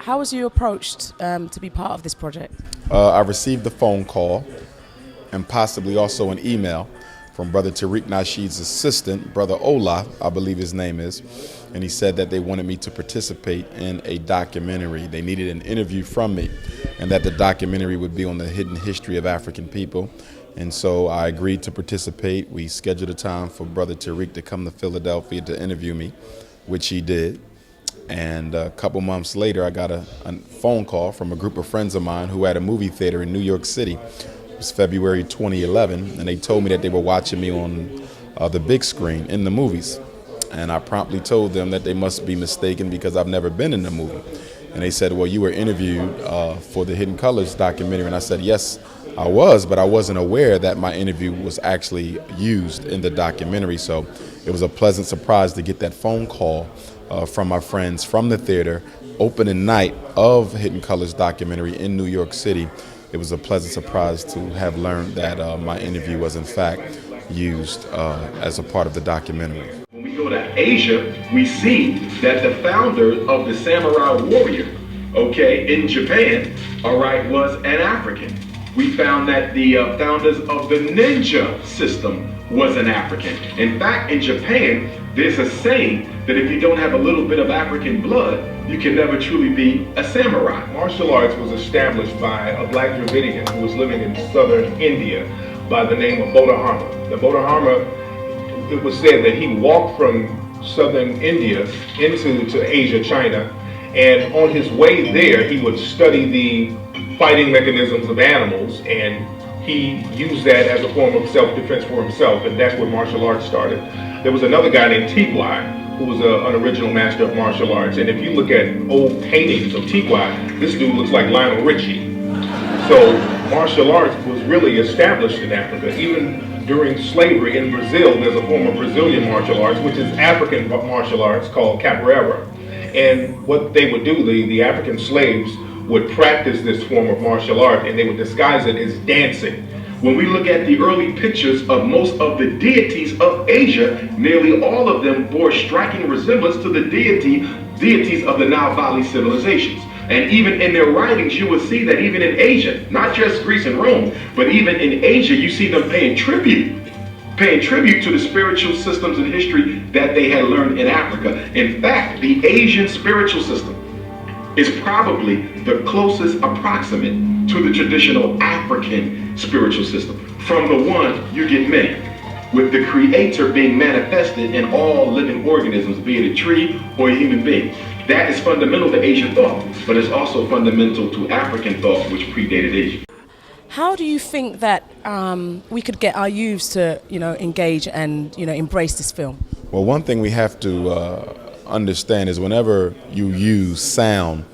How was you approached to be part of this project? I received a phone call and possibly also an email from Brother Tariq Nasheed's assistant, Brother Ola, I believe his name is, and he said that they wanted me to participate in a documentary. They needed an interview from me, and that the documentary would be on the hidden history of African people. And so I agreed to participate. We scheduled a time for Brother Tariq to come to Philadelphia to interview me, which he did. And a couple months later, I got a phone call from a group of friends of mine who had a movie theater in New York City. It was February 2011, and they told me that they were watching me on the big screen in the movies. And I promptly told them that they must be mistaken because I've never been in the movie. And they said, well, you were interviewed for the Hidden Colors documentary. And I said, yes, I was, but I wasn't aware that my interview was actually used in the documentary. So it was a pleasant surprise to get that phone call from my friends from the theater, opening night of Hidden Colors documentary in New York City. It was a pleasant surprise to have learned that my interview was in fact used as a part of the documentary. When we go to Asia, we see that the founder of the samurai warrior, in Japan, was an African. We found that the founders of the ninja system was an African. In fact, in Japan, there's a saying that if you don't have a little bit of African blood, you can never truly be a samurai. Martial arts was established by a black Dravidian who was living in southern India by the name of Bodhidharma. The Bodhidharma, it was said that he walked from southern India into Asia, China, and on his way there, he would study the fighting mechanisms of animals, and he used that as a form of self-defense for himself, and that's where martial arts started. There was another guy named Tigwai who was an original master of martial arts, and if you look at old paintings of Tigwai, this dude looks like Lionel Richie. So martial arts was really established in Africa. Even during slavery in Brazil, there's a form of Brazilian martial arts, which is African martial arts called capoeira. And what they would do, the African slaves would practice this form of martial art, and they would disguise it as dancing. When we look at the early pictures of most of the deities of Asia, nearly all of them bore striking resemblance to the deities of the Nile Valley civilizations. And even in their writings, you will see that even in Asia, not just Greece and Rome, but even in Asia, you see them paying tribute to the spiritual systems and history that they had learned in Africa. In fact, the Asian spiritual system is probably the closest approximate to the traditional African spiritual system. From the one, you get many, with the creator being manifested in all living organisms, be it a tree or a human being. That is fundamental to Asian thought, but it's also fundamental to African thought, which predated Asia. How do you think that we could get our youths to, engage and, embrace this film? Well, one thing we have to understand is whenever you use sound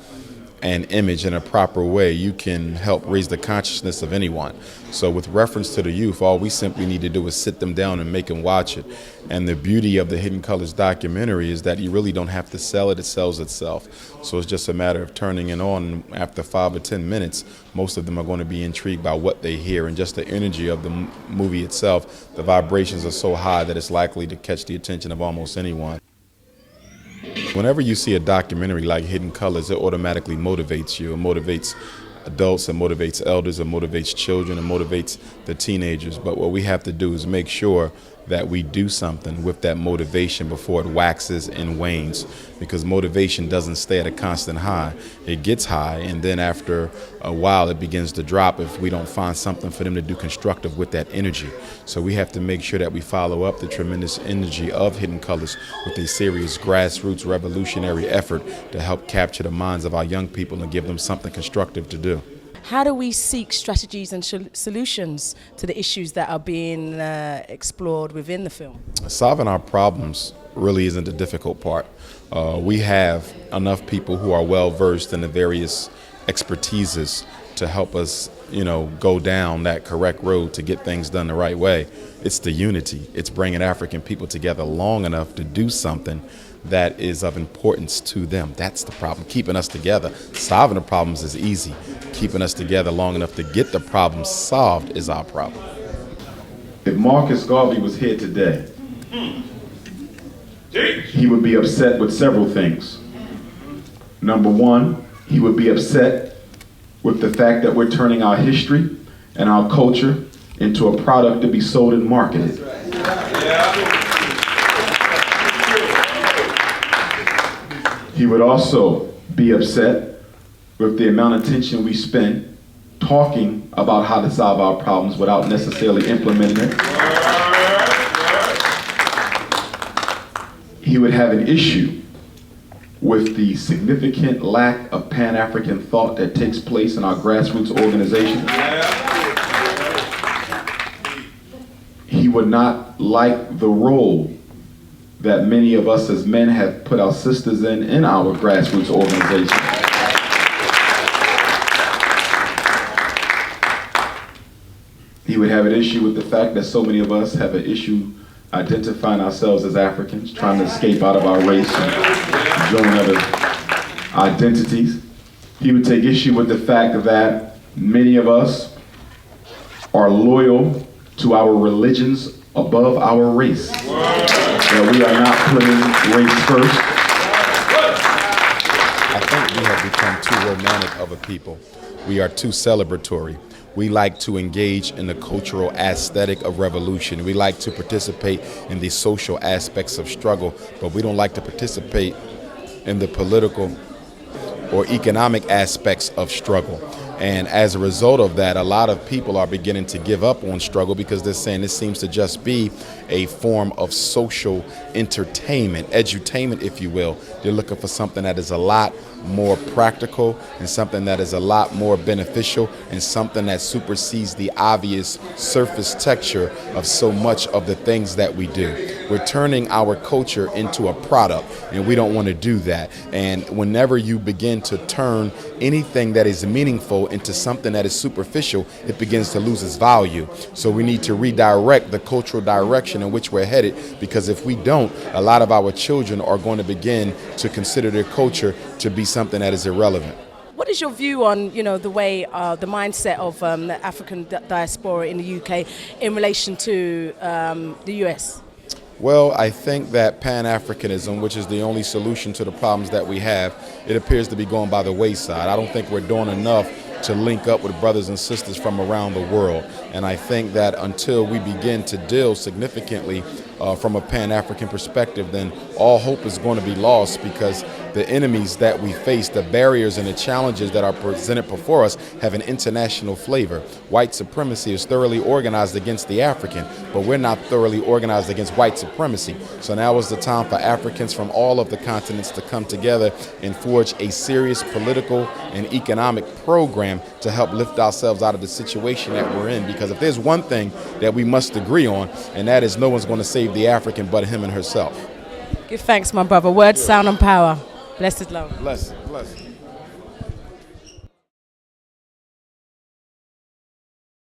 and image in a proper way, you can help raise the consciousness of anyone. So with reference to the youth, all we simply need to do is sit them down and make them watch it. And the beauty of the Hidden Colors documentary is that you really don't have to sell it, it sells itself. So it's just a matter of turning it on. After 5 or 10 minutes, most of them are going to be intrigued by what they hear, and just the energy of the movie itself, the vibrations are so high that it's likely to catch the attention of almost anyone. Whenever you see a documentary like Hidden Colors, it automatically motivates you. It motivates adults, it motivates elders, it motivates children, it motivates the teenagers. But what we have to do is make sure that we do something with that motivation before it waxes and wanes, because motivation doesn't stay at a constant high. It gets high, and then after a while it begins to drop if we don't find something for them to do constructive with that energy. So we have to make sure that we follow up the tremendous energy of Hidden Colors with a serious grassroots revolutionary effort to help capture the minds of our young people and give them something constructive to do. How do we seek strategies and solutions to the issues that are being explored within the film? Solving our problems really isn't the difficult part. We have enough people who are well versed in the various expertises to help us, go down that correct road to get things done the right way. It's the unity. It's bringing African people together long enough to do something that is of importance to them. That's the problem, keeping us together. Solving the problems is easy. Keeping us together long enough to get the problem solved is our problem. If Marcus Garvey was here today, he would be upset with several things. Number one, He would be upset with the fact that we're turning our history and our culture into a product to be sold and marketed. He would also be upset with the amount of attention we spend talking about how to solve our problems without necessarily implementing it. He would have an issue with the significant lack of Pan-African thought that takes place in our grassroots organizations. He would not like the role that many of us as men have put our sisters in our grassroots organizations. He would have an issue with the fact that so many of us have an issue identifying ourselves as Africans, trying to escape out of our race and join other identities. He would take issue with the fact that many of us are loyal to our religions above our race. That we are not putting race first. I think we have become too romantic of a people. We are too celebratory. We like to engage in the cultural aesthetic of revolution. We like to participate in the social aspects of struggle, but we don't like to participate in the political or economic aspects of struggle. And as a result of that, a lot of people are beginning to give up on struggle because they're saying this seems to just be a form of social entertainment, edutainment, if you will. They're looking for something that is a lot more practical and something that is a lot more beneficial and something that supersedes the obvious surface texture of so much of the things that we do. We're turning our culture into a product, and we don't want to do that. And whenever you begin to turn anything that is meaningful into something that is superficial, it begins to lose its value. So we need to redirect the cultural direction in which we're headed, because if we don't, a lot of our children are going to begin to consider their culture to be something that is irrelevant. What is your view on, the way, the mindset of the African diaspora in the UK in relation to the US? Well, I think that Pan-Africanism, which is the only solution to the problems that we have, it appears to be going by the wayside. I don't think we're doing enough to link up with brothers and sisters from around the world. And I think that until we begin to deal significantly from a Pan-African perspective, then all hope is going to be lost, because the enemies that we face, the barriers and the challenges that are presented before us have an international flavor. White supremacy is thoroughly organized against the African, but we're not thoroughly organized against white supremacy. So now is the time for Africans from all of the continents to come together and forge a serious political and economic program to help lift ourselves out of the situation that we're in. Because if there's one thing that we must agree on, and that is no one's going to save the African but him and herself. Give thanks, my brother. Words, sound, and power. Blessed love. Bless.